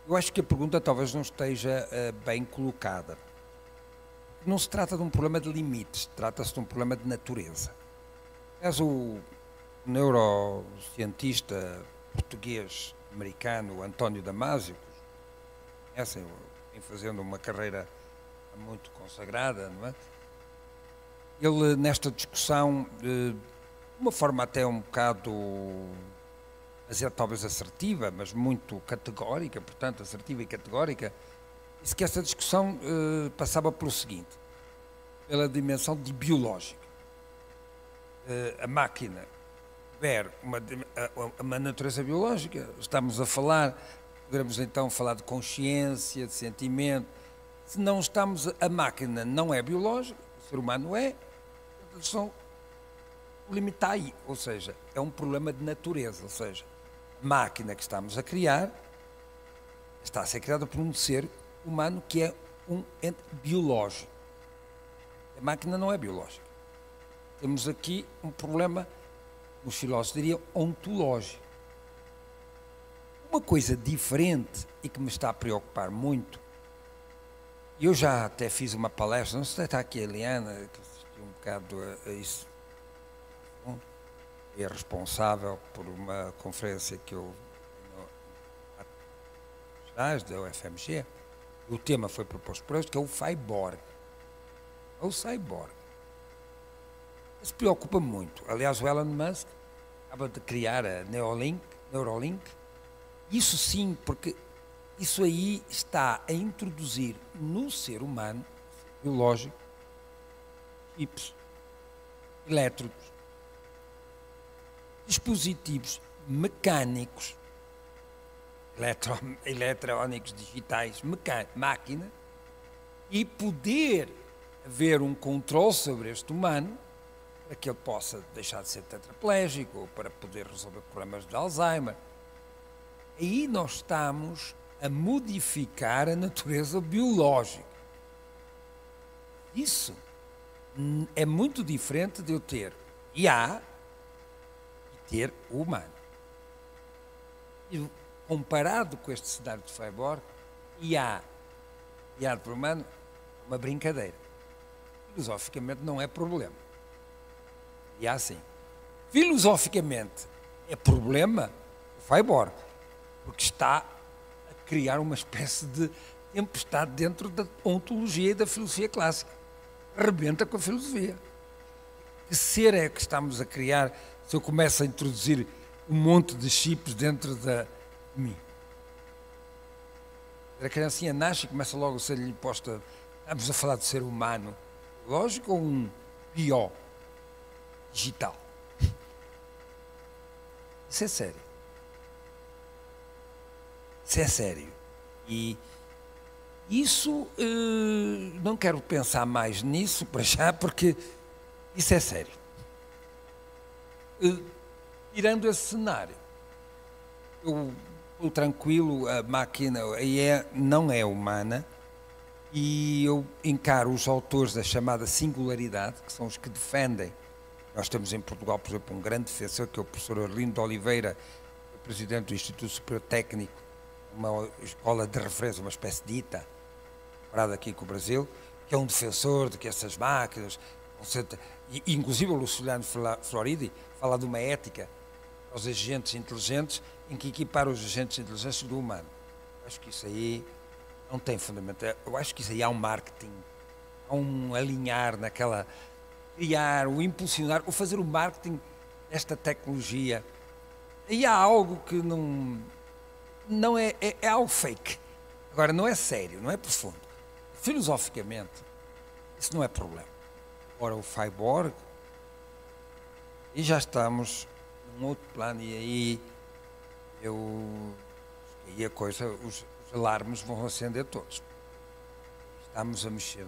Eu acho que a pergunta talvez não esteja bem colocada. Não se trata de um problema de limites, trata-se de um problema de natureza. Aliás, o neurocientista português-americano António Damasio, conhecem, vem fazendo uma carreira muito consagrada, não é? Ele, nesta discussão, de uma forma até um bocado, talvez assertiva, mas muito categórica, portanto, assertiva e categórica, disse que esta discussão passava pelo seguinte, pela dimensão de biológica. A máquina tiver uma natureza biológica, estamos a falar, poderemos então falar de consciência, de sentimento. Se não estamos, a máquina não é biológica, o ser humano é, são limitar aí, ou seja, é um problema de natureza, ou seja, a máquina que estamos a criar está a ser criada por um ser humano que é um ente biológico. A máquina não é biológica. Temos aqui um problema, os filósofos diriam, ontológico. Uma coisa diferente e que me está a preocupar muito, e eu já até fiz uma palestra, não sei se está aqui a Eliana, que assistiu um bocado a isso, é responsável por uma conferência que eu da UFMG, o tema foi proposto por eles, que é o Cyborg. É o Cyborg. Isso se preocupa muito. Aliás, o Elon Musk acaba de criar a Neuralink. Isso sim, porque isso aí está a introduzir no ser humano, biológico, chips, elétricos, dispositivos mecânicos, eletrónicos digitais, máquina, e poder haver um controle sobre este humano para que ele possa deixar de ser tetraplégico ou para poder resolver problemas de Alzheimer. Aí nós estamos a modificar a natureza biológica. Isso é muito diferente de eu ter IA e ter o humano. E comparado com este cenário de Freiburg, IA para o humano é uma brincadeira. Filosoficamente não é problema. IA sim. Filosoficamente é problema o Freiburg, porque está a criar uma espécie de tempestade dentro da ontologia e da filosofia clássica. Rebenta com a filosofia. Que ser é que estamos a criar se eu começo a introduzir um monte de chips dentro de mim? A criancinha nasce e começa logo a ser-lhe imposta. Estamos a falar de ser humano, lógico, ou um bio digital? Isso é sério. Isso é sério. E isso, não quero pensar mais nisso para já, porque isso é sério. Tirando esse cenário, eu estou tranquilo, a máquina não é humana, e eu encaro os autores da chamada singularidade, que são os que defendem. Nós temos em Portugal, por exemplo, um grande defensor, que é o professor Arlindo de Oliveira, presidente do Instituto Superior Técnico, uma escola de referência, uma espécie de ITA, comparada aqui com o Brasil, que é um defensor de que essas máquinas, inclusive o Luciliano Floridi, fala de uma ética aos agentes inteligentes, em que equipar os agentes inteligentes do humano. Acho que isso aí não tem fundamento. Eu acho que isso aí há um marketing, há um alinhar naquela, criar, o impulsionar, o fazer o marketing desta tecnologia. Aí há algo que não é algo fake. Agora, não é sério, não é profundo. Filosoficamente, isso não é problema. Agora, o Freiburg, e já estamos num outro plano, e aí a coisa, os alarmes vão acender todos. Estamos a mexer.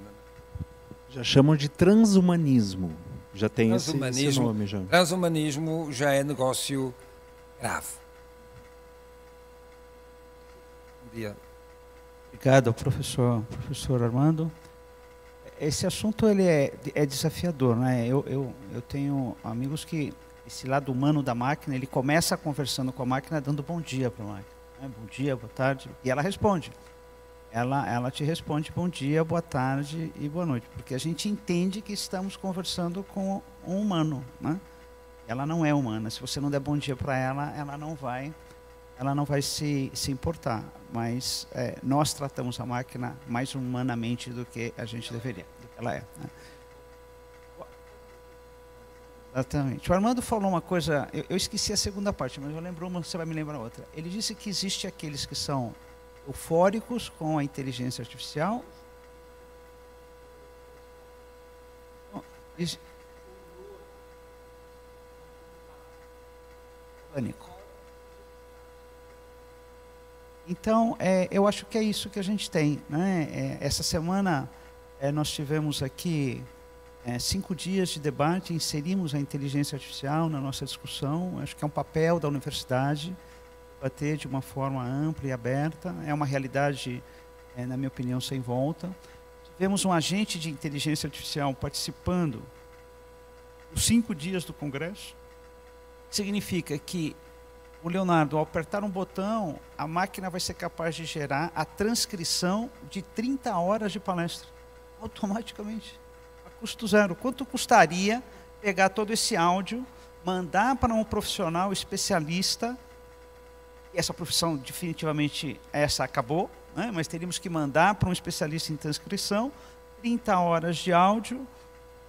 Já chamam de transhumanismo. Já tem esse nome. Já. Transhumanismo já é negócio grave. Bom dia. Obrigado, professor Armando. Esse assunto ele é desafiador, né? Eu tenho amigos que esse lado humano da máquina, ele começa conversando com a máquina, dando bom dia para a máquina. Né? Bom dia, boa tarde. E ela responde. Ela te responde bom dia, boa tarde e boa noite. Porque a gente entende que estamos conversando com um humano, né? Ela não é humana. Se você não der bom dia para ela, ela não vai se importar. Mas nós tratamos a máquina mais humanamente do que a gente deveria, do que ela é. Né? Exatamente. O Armando falou uma coisa, eu esqueci a segunda parte, mas eu lembro uma, você vai me lembrar outra. Ele disse que existe aqueles que são eufóricos com a inteligência artificial. Pânico. Então, eu acho que é isso que a gente tem, né? Essa semana nós tivemos aqui 5 dias de debate, inserimos a inteligência artificial na nossa discussão. Acho que é um papel da universidade debater de uma forma ampla e aberta. É uma realidade, na minha opinião, sem volta. Tivemos um agente de inteligência artificial participando dos 5 dias do Congresso. Significa que o Leonardo, ao apertar um botão, a máquina vai ser capaz de gerar a transcrição de 30 horas de palestra, automaticamente, a custo zero. Quanto custaria pegar todo esse áudio, mandar para um profissional especialista, e essa profissão definitivamente acabou, né? Mas teríamos que mandar para um especialista em transcrição, 30 horas de áudio,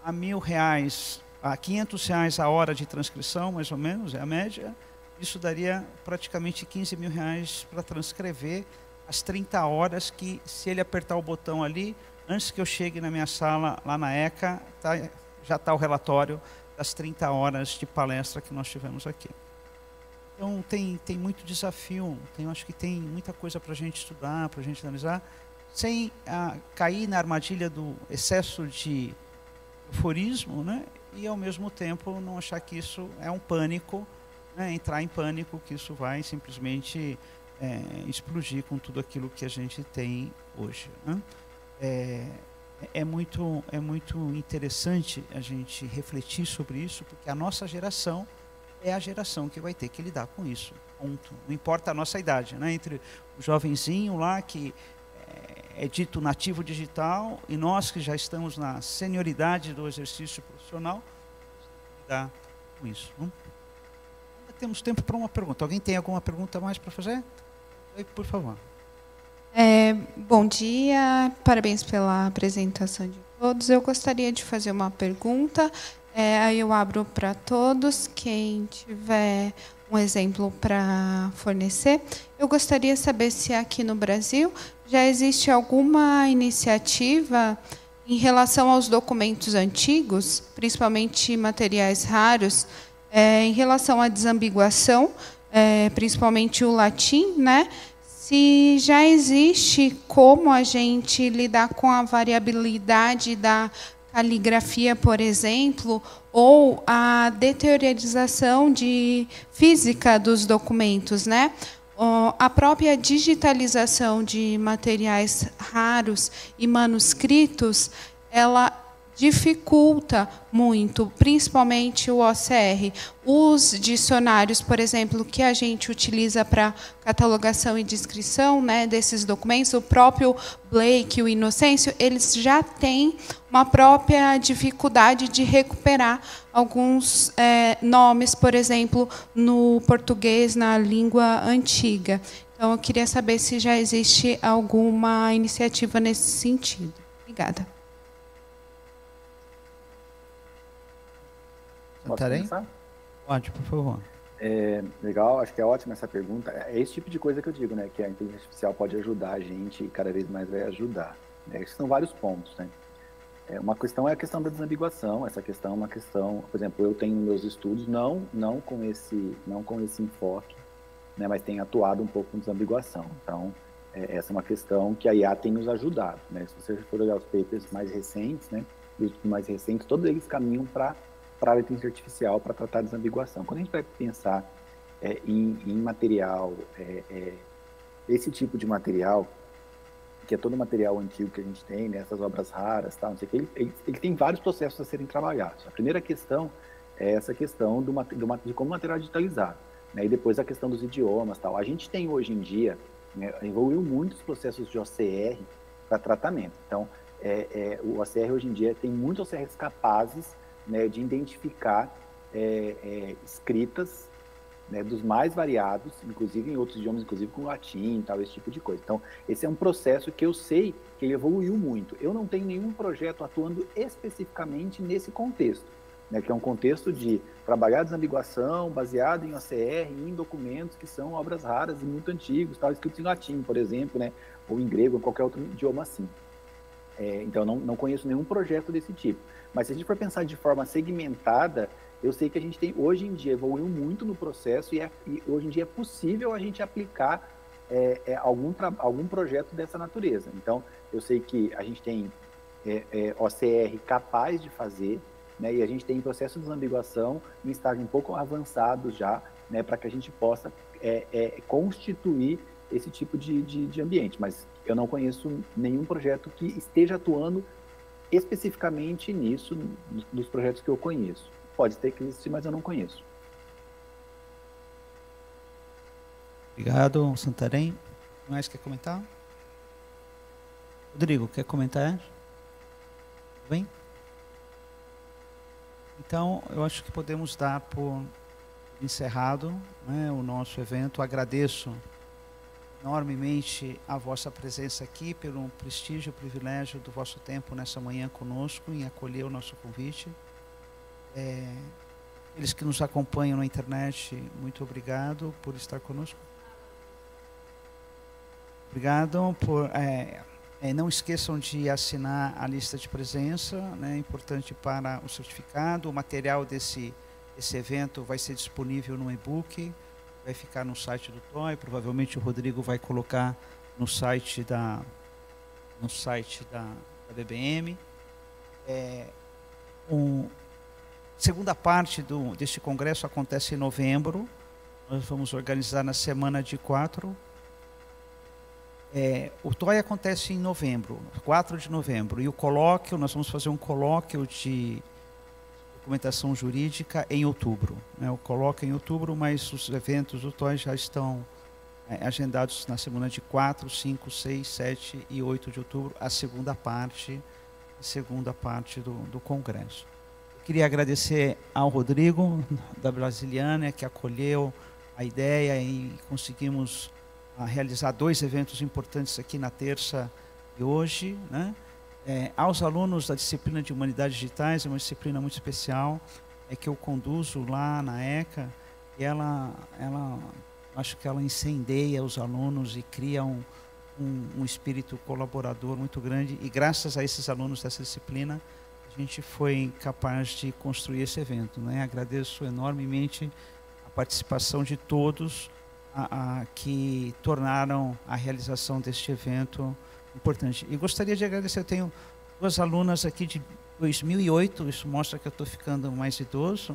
a R$1.000, a R$500 a hora de transcrição, mais ou menos, é a média. Isso daria praticamente R$15.000 para transcrever as 30 horas que, se ele apertar o botão ali, antes que eu chegue na minha sala, lá na ECA, já está o relatório das 30 horas de palestra que nós tivemos aqui. Então, tem muito desafio, acho que tem muita coisa para a gente estudar, para a gente analisar. sem cair na armadilha do excesso de euforismo, né? E ao mesmo tempo não achar que isso é um pânico, né? Entrar em pânico, que isso vai simplesmente explodir com tudo aquilo que a gente tem hoje, né? É muito interessante a gente refletir sobre isso, porque a nossa geração é a geração que vai ter que lidar com isso, ponto. Não importa a nossa idade, né? Entre o jovenzinho lá que é dito nativo digital e nós que já estamos na senioridade do exercício profissional, lidar com isso. Não? Ainda temos tempo para uma pergunta. Alguém tem alguma pergunta mais para fazer? Aí, por favor. Bom dia, parabéns pela apresentação de todos. Eu gostaria de fazer uma pergunta, aí eu abro para todos, quem tiver um exemplo para fornecer. Eu gostaria de saber se aqui no Brasil já existe alguma iniciativa em relação aos documentos antigos, principalmente materiais raros, em relação à desambiguação, principalmente o latim, né? Se já existe como a gente lidar com a variabilidade da caligrafia, por exemplo, ou a deteriorização física dos documentos, né? A própria digitalização de materiais raros e manuscritos, ela dificulta muito, principalmente o OCR. Os dicionários, por exemplo, que a gente utiliza para catalogação e descrição, né, desses documentos, o próprio Blake, o Inocêncio, eles já têm uma própria dificuldade de recuperar alguns nomes, por exemplo, no português, na língua antiga. Então, eu queria saber se já existe alguma iniciativa nesse sentido. Obrigada. Santarém? Pode, por favor. Legal, acho que é ótima essa pergunta. É esse tipo de coisa que eu digo, né? Que a inteligência artificial pode ajudar a gente e cada vez mais vai ajudar. Esses são vários pontos, né? Uma questão é a questão da desambiguação. Essa questão é uma questão, por exemplo, eu tenho meus estudos não com esse enfoque, né? Mas tenho atuado um pouco com desambiguação. Então, essa é uma questão que a IA tem nos ajudado, né? Se você for olhar os papers mais recentes, né? Os mais recentes, todos eles caminham para a inteligência artificial para tratar de desambiguação. Quando a gente vai pensar em material, esse tipo de material, que é todo o material antigo que a gente tem, né, essas obras raras, tal, não sei o que, ele tem vários processos a serem trabalhados. A primeira questão é essa questão de como o material é digitalizado, né, e depois a questão dos idiomas, tal. A gente tem hoje em dia, né, evoluiu muitos processos de OCR para tratamento. Então, o OCR hoje em dia tem muitos OCRs capazes, né, de identificar escritas, né, dos mais variados, inclusive em outros idiomas, inclusive com latim, tal, esse tipo de coisa. Então, esse é um processo que eu sei que ele evoluiu muito. Eu não tenho nenhum projeto atuando especificamente nesse contexto, né, que é um contexto de trabalhar a desambiguação baseado em OCR, em documentos que são obras raras e muito antigos, tal, escritos em latim, por exemplo, né, ou em grego, ou qualquer outro idioma assim. Então, não conheço nenhum projeto desse tipo. Mas se a gente for pensar de forma segmentada, eu sei que a gente tem, hoje em dia, evoluiu muito no processo e hoje em dia é possível a gente aplicar algum projeto dessa natureza. Então, eu sei que a gente tem OCR capaz de fazer, né, e a gente tem processo de desambiguação em estágio um pouco avançado já, né, para que a gente possa constituir esse tipo de ambiente. Mas eu não conheço nenhum projeto que esteja atuando especificamente nisso, dos projetos que eu conheço. Pode ter que existir, mas eu não conheço. Obrigado, Santarém. Mais quer comentar? Rodrigo, quer comentar? Tudo bem? Então, eu acho que podemos dar por encerrado, né, o nosso evento. Agradeço enormemente a vossa presença aqui, pelo prestígio e privilégio do vosso tempo nessa manhã conosco, em acolher o nosso convite. Eles que nos acompanham na internet, muito obrigado por estar conosco. Obrigado por... não esqueçam de assinar a lista de presença, né, importante para o certificado. O material desse evento vai ser disponível no e-book, vai ficar no site do TOI, provavelmente o Rodrigo vai colocar no site no site da BBM. Segunda parte deste congresso acontece em novembro. Nós vamos organizar na semana de 4. O TOI acontece em novembro, 4 de novembro. E o colóquio, nós vamos fazer um colóquio de documentação jurídica em outubro. O colóquio em outubro, mas os eventos do TOI já estão agendados na semana de 4, 5, 6, 7 e 8 de outubro, a segunda parte do congresso. Queria agradecer ao Rodrigo, da Brasiliana, que acolheu a ideia e conseguimos realizar 2 eventos importantes aqui na terça e hoje. Aos alunos da disciplina de Humanidades Digitais, é uma disciplina muito especial, que eu conduzo lá na ECA, e acho que ela incendeia os alunos e cria um espírito colaborador muito grande, e graças a esses alunos dessa disciplina, a gente foi capaz de construir esse evento. Agradeço enormemente a participação de todos que tornaram a realização deste evento importante. E gostaria de agradecer, eu tenho 2 alunas aqui de 2008, isso mostra que eu estou ficando mais idoso,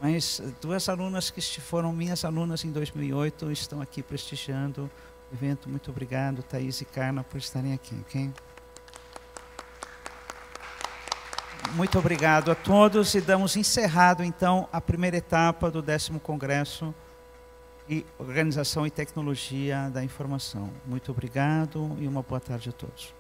mas 2 alunas que foram minhas alunas em 2008 estão aqui prestigiando o evento. Muito obrigado, Thaís e Carla, por estarem aqui. Okay? Muito obrigado a todos e damos encerrado, então, a primeira etapa do 10º Congresso de Organização e Tecnologia da Informação. Muito obrigado e uma boa tarde a todos.